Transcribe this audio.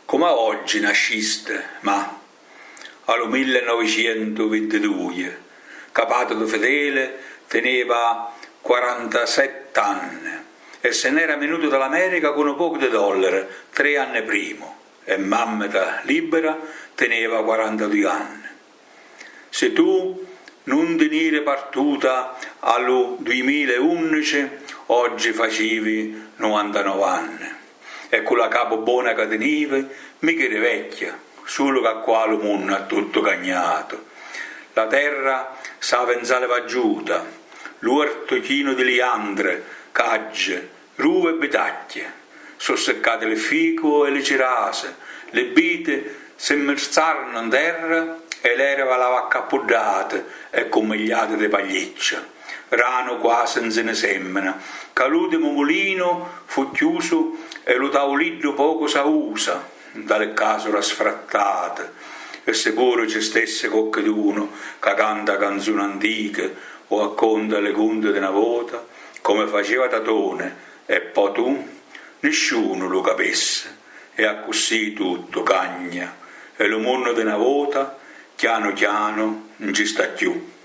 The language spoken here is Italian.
come oggi nasciste, ma al 1922, Capato di Fedele teneva 47 anni e se n'era venuto dall'America con un poco di dollari 3 anni prima e mamma libera teneva 42 anni. Se tu non tenere partuta al 2011, oggi facevi 99 anni. E con la capo buona che tenevi, mica eri vecchia, solo che a quale mondo ha tutto cagnato. La terra stava in sale vaggiuta, l'orto chino di liandre, cagge, ruve e bitacchie, sono seccate le fico e le cirase, le bite si immersarono in terra e l'erba l'aveva accappodata e comigliata di pagliaccia. Rano quasi non se ne semmina, che l'ultimo mulino fu chiuso e lo tavolino poco sa usa, dalle casole sfrattate, e se pure ci stesse qualcuno che canta canzoni antiche o racconta le conte di una volta, come faceva Tatone, e poi tu, nessuno lo capisse, e a così tutto cagna, e lo mondo di una volta, piano piano, non ci sta più.